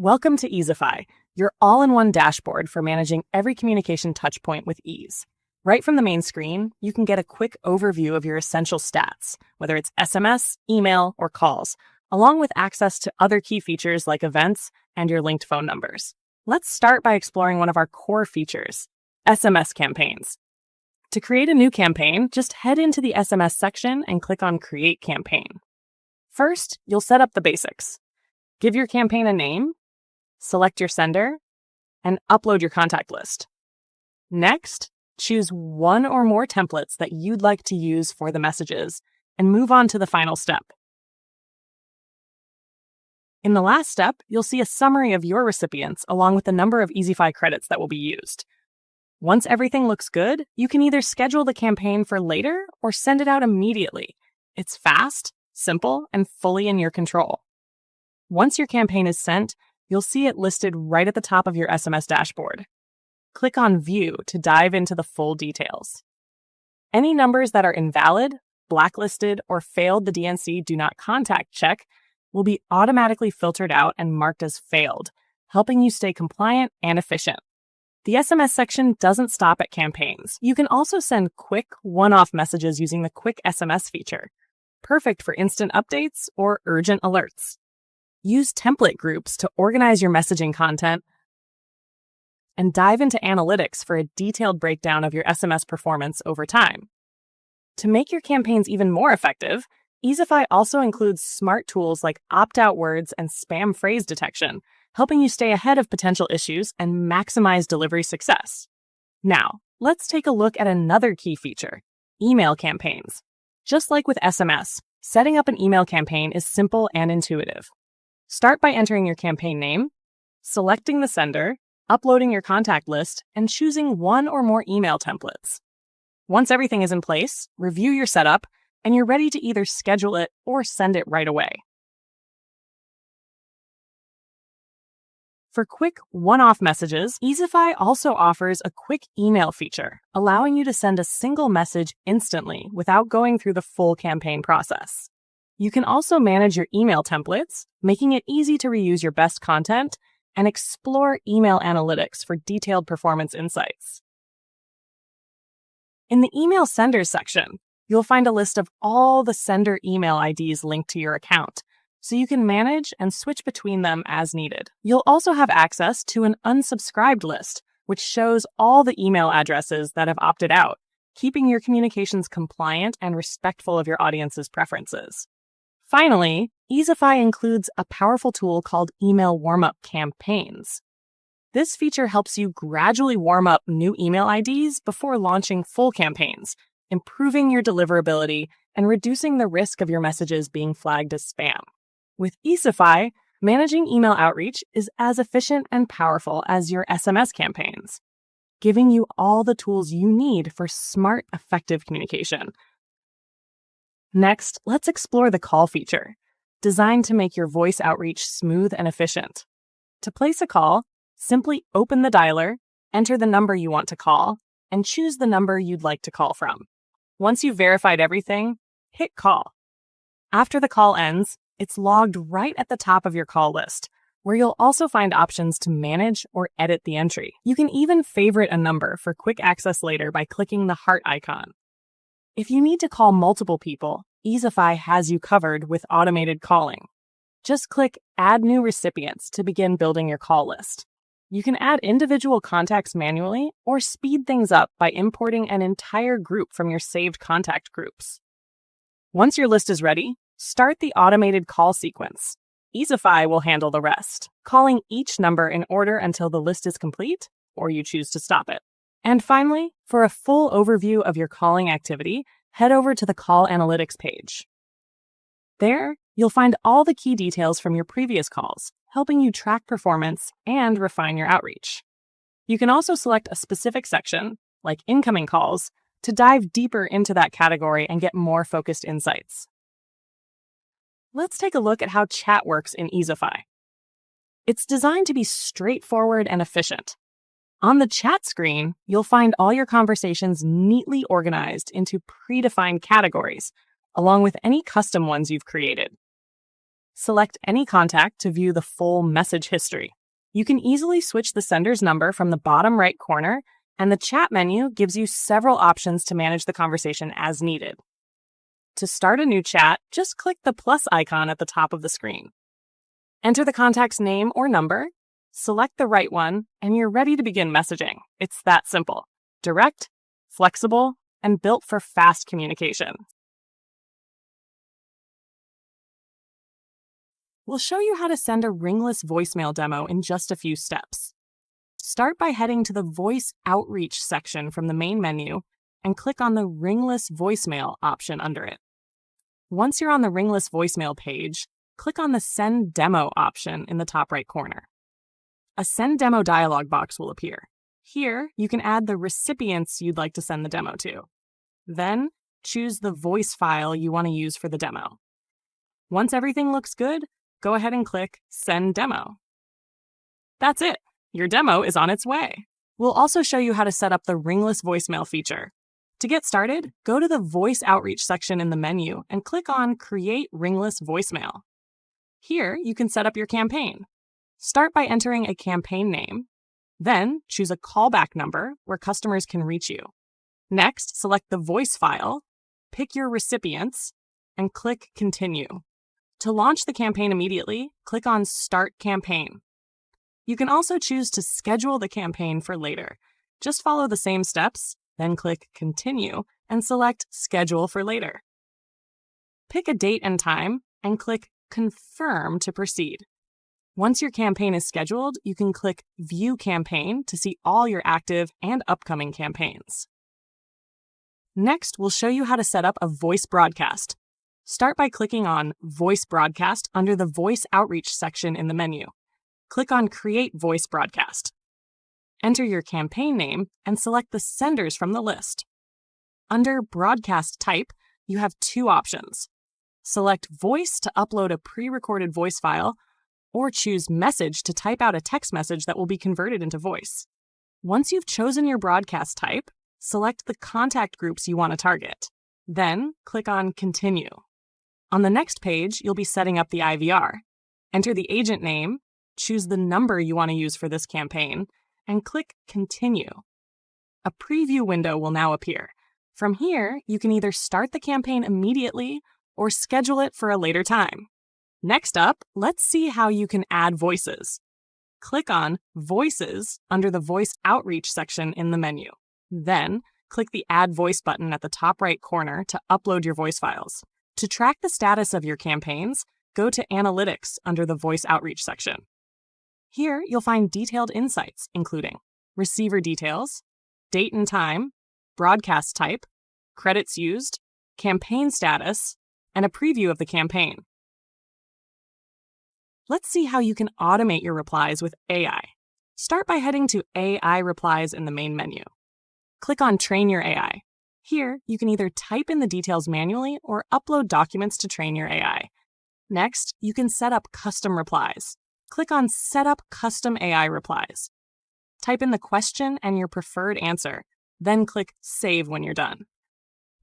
Welcome to Easify, your all-in-one dashboard for managing every communication touchpoint with ease. Right from the main screen, you can get a quick overview of your essential stats, whether it's SMS, email, or calls, along with access to other key features like events and your linked phone numbers. Let's start by exploring one of our core features, SMS campaigns. To create a new campaign, just head into the SMS section and click on Create Campaign. First, you'll set up the basics. Give your campaign a name, select your sender, and upload your contact list. Next, choose one or more templates that you'd like to use for the messages and move on to the final step. In the last step, you'll see a summary of your recipients along with the number of Easify credits that will be used. Once everything looks good, you can either schedule the campaign for later or send it out immediately. It's fast, simple, and fully in your control. Once your campaign is sent, you'll see it listed right at the top of your SMS dashboard. Click on View to dive into the full details. Any numbers that are invalid, blacklisted, or failed the DNC Do Not Contact check will be automatically filtered out and marked as failed, helping you stay compliant and efficient. The SMS section doesn't stop at campaigns. You can also send quick, one-off messages using the Quick SMS feature, perfect for instant updates or urgent alerts. Use template groups to organize your messaging content and dive into analytics for a detailed breakdown of your SMS performance over time. To make your campaigns even more effective, Easify also includes smart tools like opt-out words and spam phrase detection, helping you stay ahead of potential issues and maximize delivery success. Now, let's take a look at another key feature, email campaigns. Just like with SMS, setting up an email campaign is simple and intuitive. Start by entering your campaign name, selecting the sender, uploading your contact list, and choosing one or more email templates. Once everything is in place, review your setup, and you're ready to either schedule it or send it right away. For quick, one-off messages, Easify also offers a quick email feature, allowing you to send a single message instantly without going through the full campaign process. You can also manage your email templates, making it easy to reuse your best content and explore email analytics for detailed performance insights. In the email senders section, you'll find a list of all the sender email IDs linked to your account, so you can manage and switch between them as needed. You'll also have access to an unsubscribed list, which shows all the email addresses that have opted out, keeping your communications compliant and respectful of your audience's preferences. Finally, Easify includes a powerful tool called Email Warm-Up Campaigns. This feature helps you gradually warm up new email IDs before launching full campaigns, improving your deliverability and reducing the risk of your messages being flagged as spam. With Easify, managing email outreach is as efficient and powerful as your SMS campaigns, giving you all the tools you need for smart, effective communication. Next, let's explore the call feature, designed to make your voice outreach smooth and efficient. To place a call, simply open the dialer, enter the number you want to call, and choose the number you'd like to call from. Once you've verified everything, hit call. After the call ends, it's logged right at the top of your call list, where you'll also find options to manage or edit the entry. You can even favorite a number for quick access later by clicking the heart icon. If you need to call multiple people, Easify has you covered with automated calling. Just click Add New Recipients to begin building your call list. You can add individual contacts manually or speed things up by importing an entire group from your saved contact groups. Once your list is ready, start the automated call sequence. Easify will handle the rest, calling each number in order until the list is complete or you choose to stop it. And finally, for a full overview of your calling activity, head over to the Call Analytics page. There, you'll find all the key details from your previous calls, helping you track performance and refine your outreach. You can also select a specific section, like incoming calls, to dive deeper into that category and get more focused insights. Let's take a look at how chat works in Easify. It's designed to be straightforward and efficient. On the chat screen, you'll find all your conversations neatly organized into predefined categories, along with any custom ones you've created. Select any contact to view the full message history. You can easily switch the sender's number from the bottom right corner, and the chat menu gives you several options to manage the conversation as needed. To start a new chat, just click the plus icon at the top of the screen. Enter the contact's name or number, select the right one, and you're ready to begin messaging. It's that simple, direct, flexible, and built for fast communication. We'll show you how to send a ringless voicemail demo in just a few steps. Start by heading to the Voice Outreach section from the main menu and click on the Ringless Voicemail option under it. Once you're on the Ringless Voicemail page, click on the Send Demo option in the top right corner. A Send Demo dialog box will appear. Here, you can add the recipients you'd like to send the demo to. Then, choose the voice file you want to use for the demo. Once everything looks good, go ahead and click Send Demo. That's it. Your demo is on its way. We'll also show you how to set up the ringless voicemail feature. To get started, go to the Voice Outreach section in the menu and click on Create Ringless Voicemail. Here, you can set up your campaign. Start by entering a campaign name. Then, choose a callback number where customers can reach you. Next, select the voice file, pick your recipients, and click Continue. To launch the campaign immediately, click on Start Campaign. You can also choose to schedule the campaign for later. Just follow the same steps, then click Continue and select Schedule for later. Pick a date and time and click Confirm to proceed. Once your campaign is scheduled, you can click View Campaign to see all your active and upcoming campaigns. Next, we'll show you how to set up a voice broadcast. Start by clicking on Voice Broadcast under the Voice Outreach section in the menu. Click on Create Voice Broadcast. Enter your campaign name and select the senders from the list. Under Broadcast Type, you have two options. Select Voice to upload a pre-recorded voice file, or choose Message to type out a text message that will be converted into voice. Once you've chosen your broadcast type, select the contact groups you want to target. Then, click on Continue. On the next page, you'll be setting up the IVR. Enter the agent name, choose the number you want to use for this campaign, and click Continue. A preview window will now appear. From here, you can either start the campaign immediately or schedule it for a later time. Next up, let's see how you can add voices. Click on Voices under the Voice Outreach section in the menu. Then, click the Add Voice button at the top right corner to upload your voice files. To track the status of your campaigns, go to Analytics under the Voice Outreach section. Here, you'll find detailed insights, including receiver details, date and time, broadcast type, credits used, campaign status, and a preview of the campaign. Let's see how you can automate your replies with AI. Start by heading to AI Replies in the main menu. Click on Train Your AI. Here, you can either type in the details manually or upload documents to train your AI. Next, you can set up custom replies. Click on Set Up Custom AI Replies. Type in the question and your preferred answer, then click Save when you're done.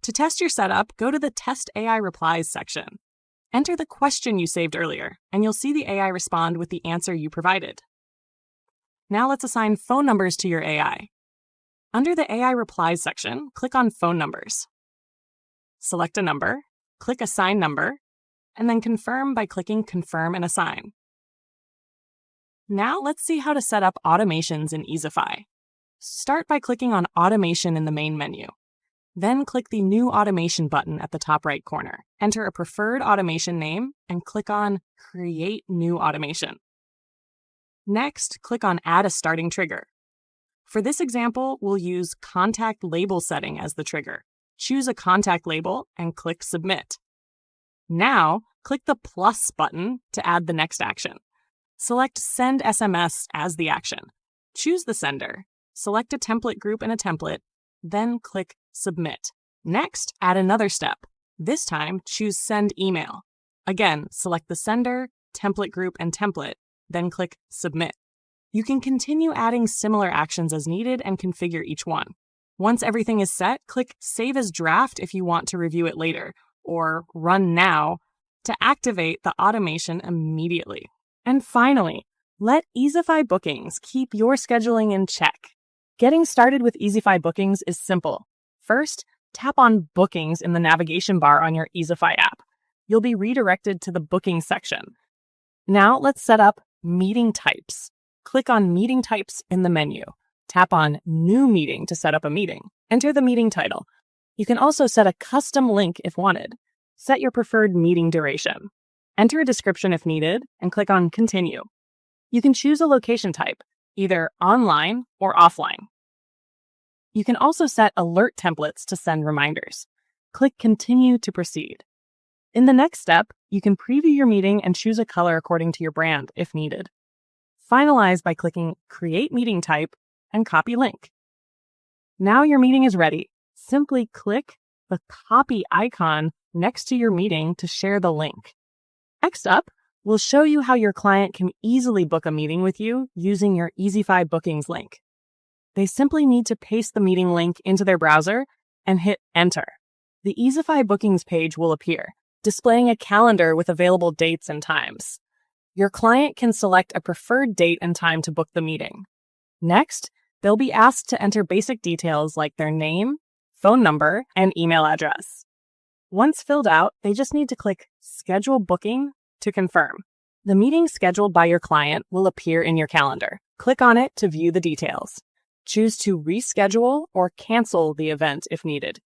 To test your setup, go to the Test AI Replies section. Enter the question you saved earlier, and you'll see the AI respond with the answer you provided. Now let's assign phone numbers to your AI. Under the AI Replies section, click on Phone Numbers. Select a number, click Assign Number, and then confirm by clicking Confirm and Assign. Now let's see how to set up automations in Easify. Start by clicking on Automation in the main menu. Then click the New Automation button at the top right corner. Enter a preferred automation name and click on Create New Automation. Next, click on Add a Starting Trigger. For this example, we'll use Contact Label Setting as the trigger. Choose a contact label and click Submit. Now, click the plus button to add the next action. Select Send SMS as the action. Choose the sender. Select a template group and a template, then click Submit. Next, add another step. This time, choose Send Email. Again, select the sender, template group, and template, then click Submit. You can continue adding similar actions as needed and configure each one. Once everything is set, click Save as Draft if you want to review it later, or Run Now to activate the automation immediately. And finally, let Easify Bookings keep your scheduling in check. Getting started with Easify Bookings is simple. First, tap on Bookings in the navigation bar on your Easify app. You'll be redirected to the Bookings section. Now let's set up Meeting Types. Click on Meeting Types in the menu. Tap on New Meeting to set up a meeting. Enter the meeting title. You can also set a custom link if wanted. Set your preferred meeting duration. Enter a description if needed, and click on Continue. You can choose a location type, either online or offline. You can also set alert templates to send reminders. Click Continue to proceed. In the next step, you can preview your meeting and choose a color according to your brand if needed. Finalize by clicking Create Meeting Type and Copy Link. Now your meeting is ready. Simply click the copy icon next to your meeting to share the link. Next up, we'll show you how your client can easily book a meeting with you using your Easify Bookings link. They simply need to paste the meeting link into their browser and hit Enter. The Easify Bookings page will appear, displaying a calendar with available dates and times. Your client can select a preferred date and time to book the meeting. Next, they'll be asked to enter basic details like their name, phone number, and email address. Once filled out, they just need to click Schedule Booking to confirm. The meeting scheduled by your client will appear in your calendar. Click on it to view the details. Choose to reschedule or cancel the event if needed.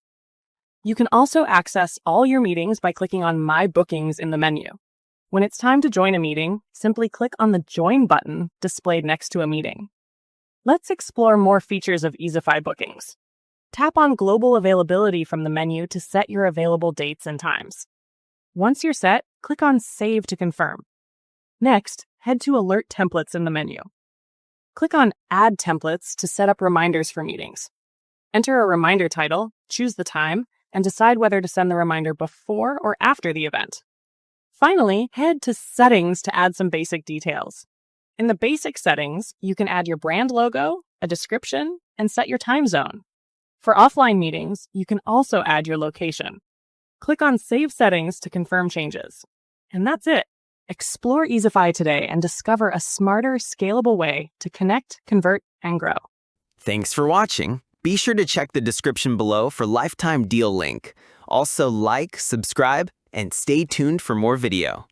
You can also access all your meetings by clicking on My Bookings in the menu. When it's time to join a meeting, simply click on the Join button displayed next to a meeting. Let's explore more features of Easify Bookings. Tap on Global Availability from the menu to set your available dates and times. Once you're set, click on Save to confirm. Next, head to Alert Templates in the menu. Click on Add Templates to set up reminders for meetings. Enter a reminder title, choose the time, and decide whether to send the reminder before or after the event. Finally, head to Settings to add some basic details. In the basic settings, you can add your brand logo, a description, and set your time zone. For offline meetings, you can also add your location. Click on Save Settings to confirm changes. And that's it. Explore Easify today and discover a smarter, scalable way to connect, convert, and grow. Thanks for watching. Be sure to check the description below for lifetime deal link. Also like, subscribe, and stay tuned for more video.